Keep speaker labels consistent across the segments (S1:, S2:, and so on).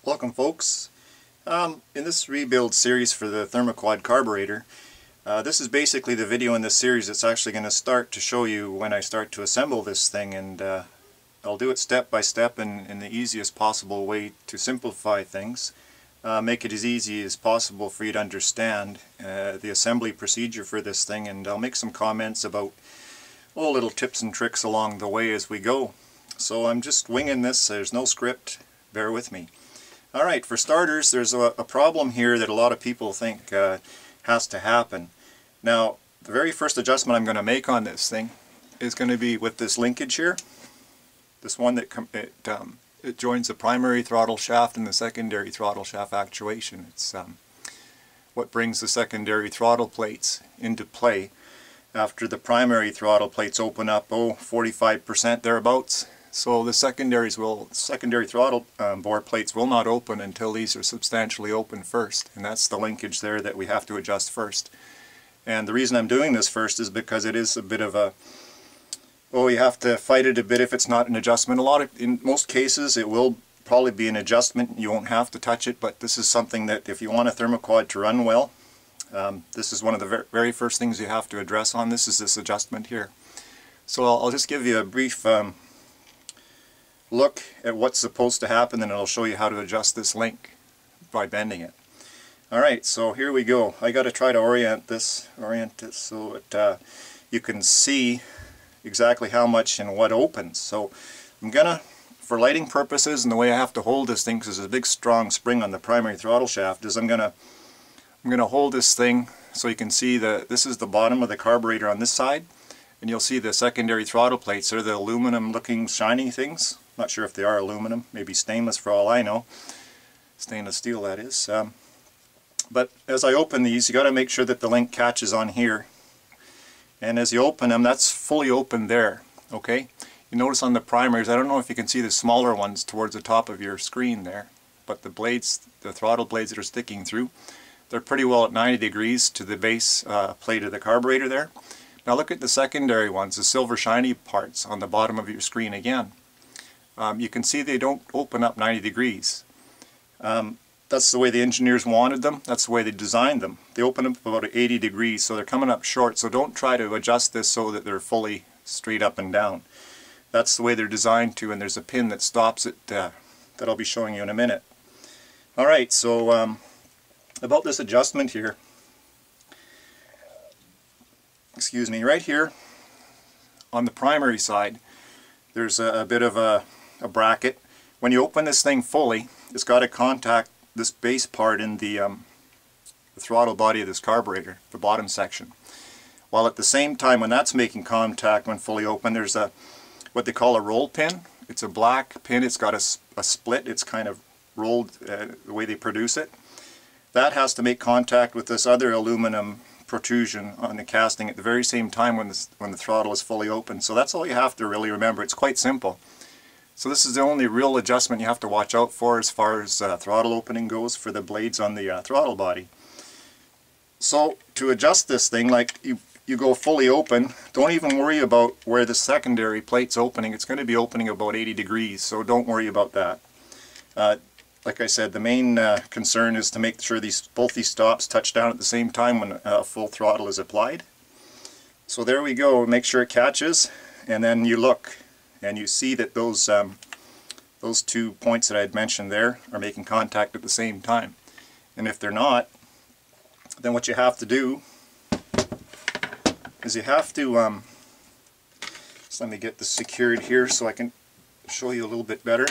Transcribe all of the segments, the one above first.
S1: Welcome folks. In this rebuild series for the Thermoquad carburetor, this is basically the video in this series that's actually going to start to show you when I start to assemble this thing, and I'll do it step by step in the easiest possible way to simplify things. Make it as easy as possible for you to understand the assembly procedure for this thing, and I'll make some comments about little tips and tricks along the way as we go. So I'm just winging this, there's no script, bear with me. Alright, for starters, there's a problem here that a lot of people think has to happen. Now, the very first adjustment I'm going to make on this thing is going to be with this linkage here. This one that it joins the primary throttle shaft and the secondary throttle shaft actuation. It's what brings the secondary throttle plates into play after the primary throttle plates open up 45% thereabouts. So the secondary throttle bore plates will not open until these are substantially open first, and that's the linkage there that we have to adjust first. And the reason I'm doing this first is because it is a bit of a, you have to fight it a bit if it's not an adjustment. In most cases it will probably be an adjustment, you won't have to touch it, but this is something that if you want a Thermoquad to run well, this is one of the very first things you have to address on this, is this adjustment here. So I'll just give you a brief look at what's supposed to happen, and it'll show you how to adjust this link by bending it. Alright, so here we go. I got to try to orient it so that you can see exactly how much and what opens. So I'm gonna, for lighting purposes and the way I have to hold this thing, because there's a big strong spring on the primary throttle shaft, is I'm gonna hold this thing so you can see this is the bottom of the carburetor on this side, and you'll see the secondary throttle plates. They're the aluminum looking shiny things. Not sure if they are aluminum, maybe stainless for all I know. Stainless steel, that is. But as I open these, you got to make sure that the link catches on here. And as you open them, that's fully open there. Okay? You notice on the primaries, I don't know if you can see the smaller ones towards the top of your screen there, but the blades, the throttle blades that are sticking through, they're pretty well at 90 degrees to the base plate of the carburetor there. Now look at the secondary ones, the silver shiny parts on the bottom of your screen again. You can see they don't open up 90 degrees. That's the way the engineers wanted them. That's the way they designed them. They open up about 80 degrees, so they're coming up short. So don't try to adjust this so that they're fully straight up and down. That's the way they're designed to, and there's a pin that stops it that I'll be showing you in a minute. Alright, so about this adjustment here. Excuse me, right here on the primary side, there's a bit of a bracket. When you open this thing fully, it's got to contact this base part in the throttle body of this carburetor, the bottom section. While at the same time, when that's making contact when fully open, there's what they call a roll pin. It's a black pin. It's got a split. It's kind of rolled the way they produce it. That has to make contact with this other aluminum protrusion on the casting at the very same time when the throttle is fully open. So that's all you have to really remember. It's quite simple. So this is the only real adjustment you have to watch out for as far as throttle opening goes for the blades on the throttle body. So to adjust this thing, like you go fully open, don't even worry about where the secondary plate's opening. It's going to be opening about 80 degrees, so don't worry about that. Like I said, the main concern is to make sure both these stops touch down at the same time when full throttle is applied. So there we go. Make sure it catches, and then you look and you see that those 2 points that I had mentioned there are making contact at the same time. And if they're not, then what you have to do is you have to so let me get this secured here so I can show you a little bit better.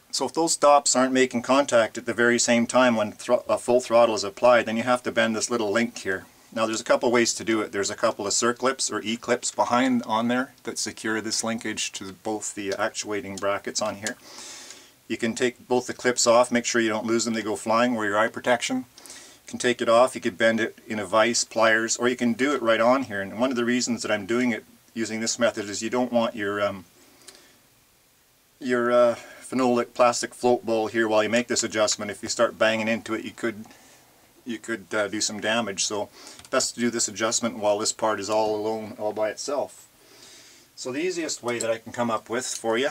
S1: So if those stops aren't making contact at the very same time when a full throttle is applied, then you have to bend this little link here. Now there's a couple ways to do it. There's a couple of circlips or E-clips behind on there that secure this linkage to both the actuating brackets on here. You can take both the clips off, make sure you don't lose them, they go flying, or your eye protection. You can take it off, you could bend it in a vise, pliers, or you can do it right on here. And one of the reasons that I'm doing it using this method is you don't want your phenolic plastic float bowl here while you make this adjustment. If you start banging into it, you could do some damage. So best to do this adjustment while this part is all alone, all by itself. So the easiest way that I can come up with for you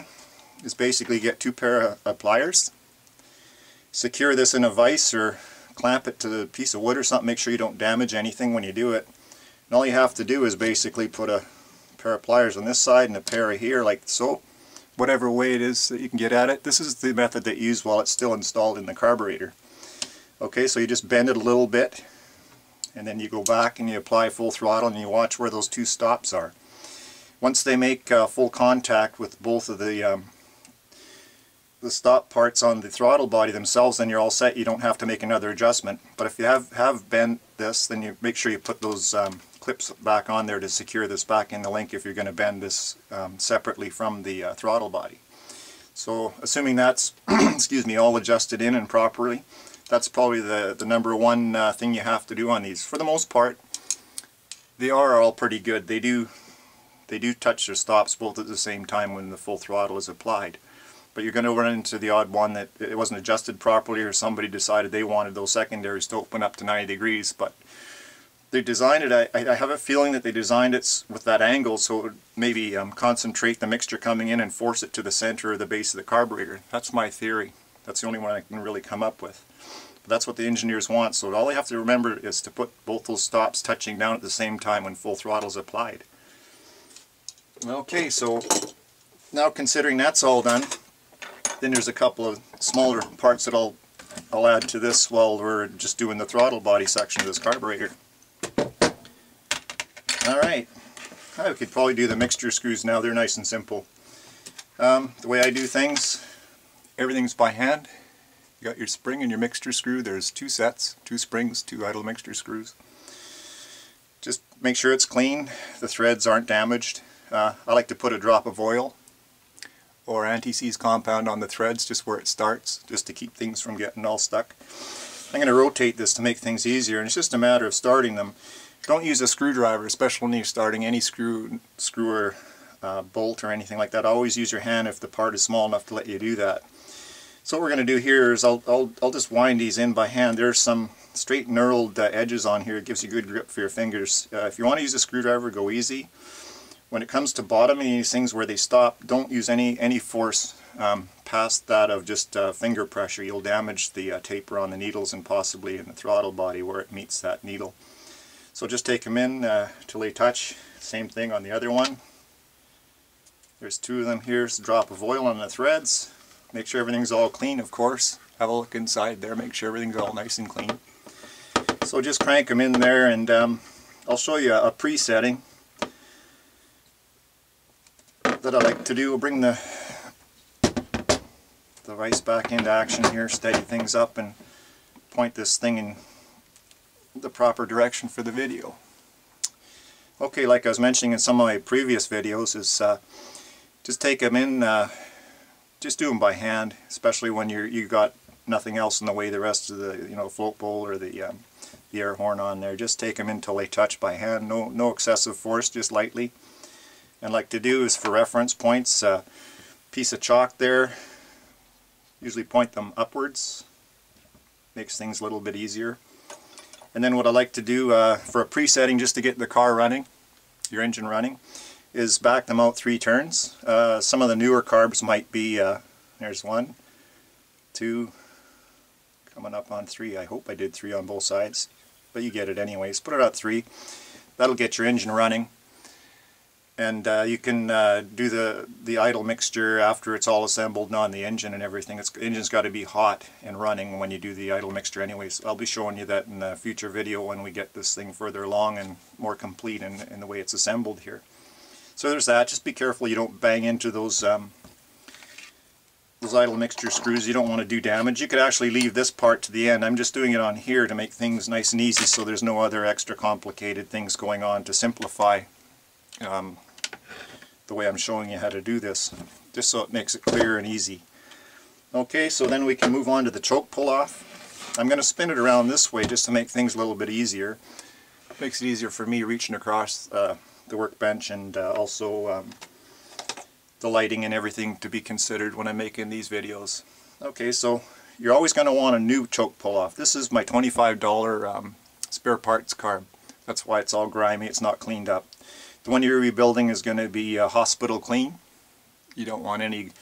S1: is basically get 2 pair of pliers, secure this in a vise or clamp it to a piece of wood or something, make sure you don't damage anything when you do it. And all you have to do is basically put a pair of pliers on this side and a pair here like so, whatever way it is that you can get at it. This is the method that you use while it's still installed in the carburetor. Okay, so you just bend it a little bit and then you go back and you apply full throttle and you watch where those 2 stops are. Once they make full contact with both of the stop parts on the throttle body themselves, then you're all set. You don't have to make another adjustment. But if you have bent this, then you make sure you put those clips back on there to secure this back in the link if you're going to bend this separately from the throttle body. So assuming that's excuse me, all adjusted in and properly, that's probably the number one thing you have to do on these. For the most part, they are all pretty good. They do touch their stops both at the same time when the full throttle is applied. But you're going to run into the odd one that it wasn't adjusted properly, or somebody decided they wanted those secondaries to open up to 90 degrees. But they designed it, I have a feeling that they designed it with that angle so it would maybe concentrate the mixture coming in and force it to the center or the base of the carburetor. That's my theory. That's the only one I can really come up with. But that's what the engineers want. So all you have to remember is to put both those stops touching down at the same time when full throttle is applied. Okay, so now considering that's all done, then there's a couple of smaller parts that I'll add to this while we're just doing the throttle body section of this carburetor. Alright, I could probably do the mixture screws now. They're nice and simple. The way I do things, everything's by hand. You got your spring and your mixture screw. There's 2 sets, 2 springs, 2 idle mixture screws. Just make sure it's clean, the threads aren't damaged. I like to put a drop of oil or anti-seize compound on the threads just where it starts, just to keep things from getting all stuck. I'm going to rotate this to make things easier, and it's just a matter of starting them. Don't use a screwdriver, especially when you're starting any screw or bolt or anything like that. Always use your hand if the part is small enough to let you do that. So what we're going to do here is I'll just wind these in by hand. There's some straight knurled edges on here. It gives you good grip for your fingers. If you want to use a screwdriver, go easy. When it comes to bottoming these things where they stop, don't use any force past that of just finger pressure. You'll damage the taper on the needles and possibly in the throttle body where it meets that needle. So just take them in till they touch. Same thing on the other one. There's 2 of them here. Just a drop of oil on the threads. Make sure everything's all clean, of course. Have a look inside there. Make sure everything's all nice and clean. So just crank them in there, and I'll show you a pre-setting that I like to do. We'll bring the vise back into action here, steady things up, and point this thing in the proper direction for the video. Okay, like I was mentioning in some of my previous videos, is just take them in, just do them by hand, especially when you got nothing else in the way, the rest of the float bowl or the air horn on there. Just take them in till they touch by hand. No excessive force, just lightly. And like to do is, for reference points, piece of chalk there, usually point them upwards, makes things a little bit easier. And then what I like to do for a presetting, just to get the car running, your engine running, is back them out 3 turns. Some of the newer carbs might be, there's 1, 2, coming up on 3. I hope I did 3 on both sides, but you get it anyways. Put it at 3. That'll get your engine running. And you can do the idle mixture after it's all assembled and on the engine and everything. The engine's got to be hot and running when you do the idle mixture anyways. I'll be showing you that in a future video when we get this thing further along and more complete in the way it's assembled here. So there's that. Just be careful you don't bang into those idle mixture screws. You don't want to do damage. You could actually leave this part to the end. I'm just doing it on here to make things nice and easy, so there's no other extra complicated things going on, to simplify the way I'm showing you how to do this, just so it makes it clear and easy. Okay, so then we can move on to the choke pull off. I'm going to spin it around this way just to make things a little bit easier. Makes it easier for me reaching across the workbench, and also the lighting and everything to be considered when I'm making these videos. Okay, so you're always going to want a new choke pull off. This is my $25 spare parts carb. That's why it's all grimy, it's not cleaned up. The one you're rebuilding is going to be hospital clean. You don't want any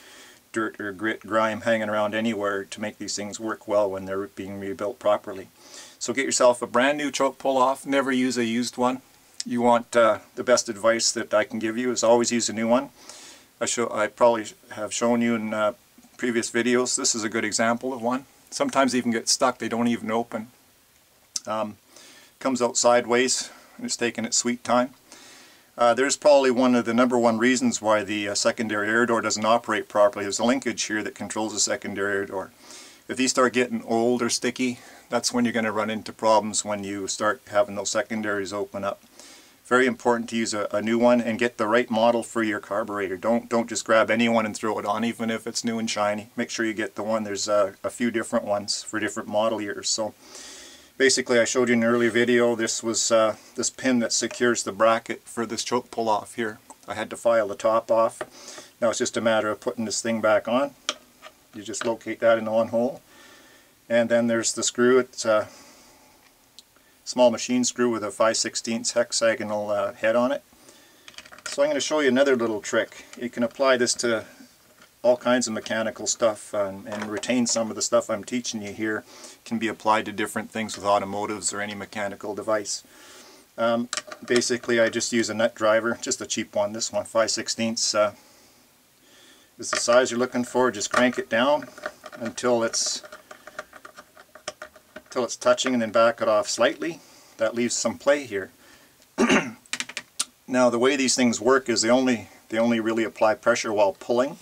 S1: dirt or grit, grime hanging around anywhere to make these things work well when they're being rebuilt properly. So get yourself a brand new choke pull-off, never use a used one. You want the best advice that I can give you is always use a new one. I probably have shown you in previous videos. This is a good example of one. Sometimes they even get stuck, they don't even open. Comes out sideways, and it's taking its sweet time. There's probably one of the #1 reasons why the secondary air door doesn't operate properly. There's a linkage here that controls the secondary air door. If these start getting old or sticky, that's when you're going to run into problems when you start having those secondaries open up. Very important to use a new one and get the right model for your carburetor. Don't just grab any one and throw it on, even if it's new and shiny. Make sure you get the one. There's a few different ones for different model years. So basically, I showed you in an earlier video, this was this pin that secures the bracket for this choke pull off here. I had to file the top off. Now it's just a matter of putting this thing back on. You just locate that in one hole. And then there's the screw. It's a small machine screw with a 5/16 hexagonal head on it. So I'm going to show you another little trick. You can apply this to all kinds of mechanical stuff and retain some of the stuff I'm teaching you here. Can be applied to different things with automotives or any mechanical device. Basically I just use a nut driver, just a cheap one. This one, 5/16 is the size you're looking for. Just crank it down until it's touching, and then back it off slightly. That leaves some play here. Now the way these things work is they only really apply pressure while pulling.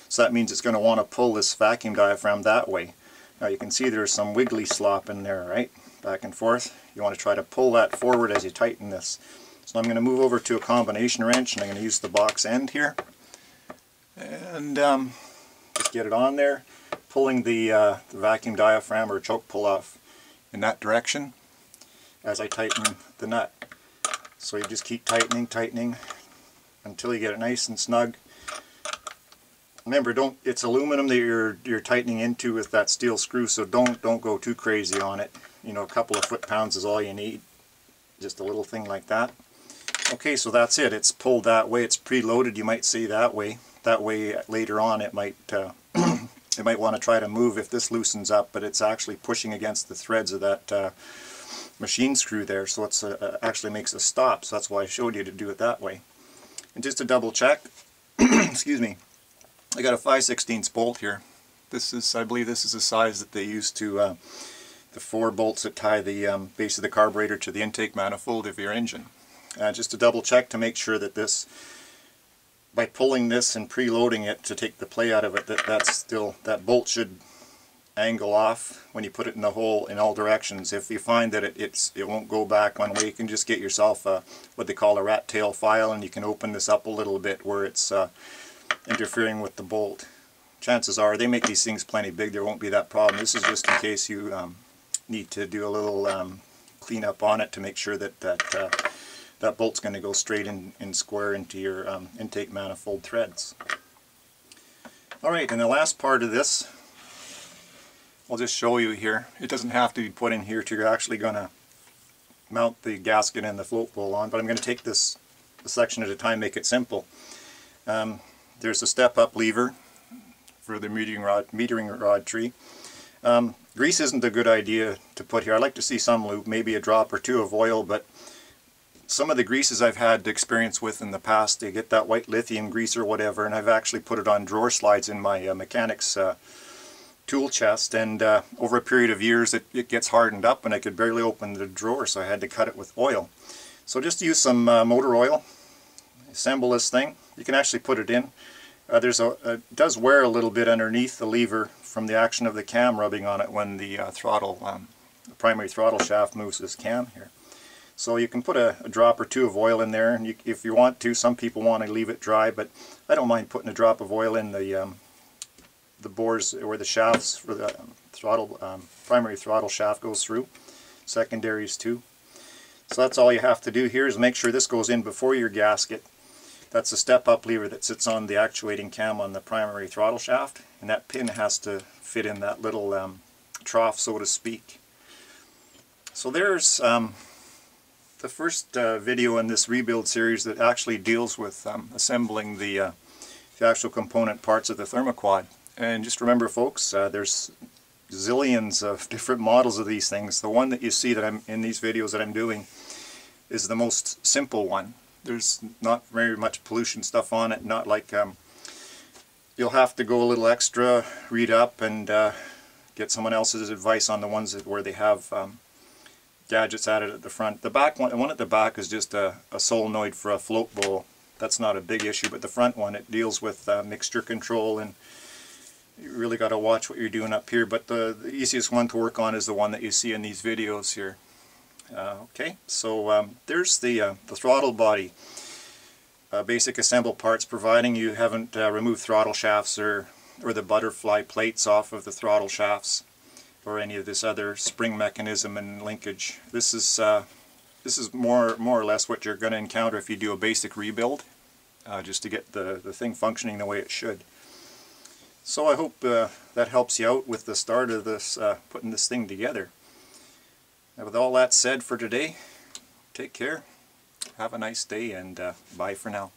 S1: So that means it's going to want to pull this vacuum diaphragm that way. Now you can see there's some wiggly slop in there, right? Back and forth. You want to try to pull that forward as you tighten this. So I'm going to move over to a combination wrench, and I'm going to use the box end here. And just get it on there, pulling the vacuum diaphragm or choke pull off in that direction as I tighten the nut. So you just keep tightening until you get it nice and snug. Remember, it's aluminum that you're tightening into with that steel screw, so don't go too crazy on it. You know, a couple of foot-pounds is all you need. Just a little thing like that. Okay, so that's it. It's pulled that way. It's preloaded, you might see that way. That way later on it might it might want to try to move if this loosens up, but it's actually pushing against the threads of that machine screw there, so it's actually makes a stop. So that's why I showed you to do it that way. And just to double check, excuse me, I got a 5/16 bolt here. I believe this is the size that they use to the 4 bolts that tie the base of the carburetor to the intake manifold of your engine. Just to double check to make sure that this, by pulling this and preloading it to take the play out of it, that bolt should angle off when you put it in the hole in all directions. If you find that it won't go back one way, you can just get yourself what they call a rat tail file, and you can open this up a little bit where it's interfering with the bolt. Chances are they make these things plenty big, there won't be that problem. This is just in case you need to do a little cleanup on it to make sure that that bolt's going to go straight and square into your intake manifold threads. Alright, and the last part of this, I'll just show you here. It doesn't have to be put in here till you're actually going to mount the gasket and the float bowl on, but I'm going to take this a section at a time, make it simple. There's a step-up lever for the metering rod tree. Grease isn't a good idea to put here. I like to see some lube, maybe a drop or two of oil, but some of the greases I've had experience with in the past, they get that white lithium grease or whatever, and I've actually put it on drawer slides in my mechanics tool chest, and over a period of years it gets hardened up and I could barely open the drawer, so I had to cut it with oil. So just use some motor oil, assemble this thing. You can actually put it in. It does wear a little bit underneath the lever from the action of the cam rubbing on it when the the primary throttle shaft moves this cam here. So you can put a drop or two of oil in there, and if you want to. Some people want to leave it dry, but I don't mind putting a drop of oil in the bores where the shafts for the primary throttle shaft goes through. Secondaries too. So that's all you have to do here is make sure this goes in before your gasket. That's a step-up lever that sits on the actuating cam on the primary throttle shaft, and that pin has to fit in that little trough, so to speak. So there's the first video in this rebuild series that actually deals with assembling the the actual component parts of the Thermoquad. And just remember, folks, there's zillions of different models of these things. The one that you see that I'm in these videos that I'm doing is the most simple one. There's not very much pollution stuff on it, not like you'll have to go a little extra, read up, and get someone else's advice on the ones where they have gadgets added at the front. The back one at the back is just a solenoid for a float bowl. That's not a big issue, but the front one, it deals with mixture control, and you really got to watch what you're doing up here. But the easiest one to work on is the one that you see in these videos here. Okay, so there's the throttle body. Basic assemble parts, providing you haven't removed throttle shafts or the butterfly plates off of the throttle shafts, or any of this other spring mechanism and linkage. This is more or less what you're going to encounter if you do a basic rebuild, just to get the thing functioning the way it should. So I hope that helps you out with the start of this, putting this thing together. And with all that said for today, take care, have a nice day, and bye for now.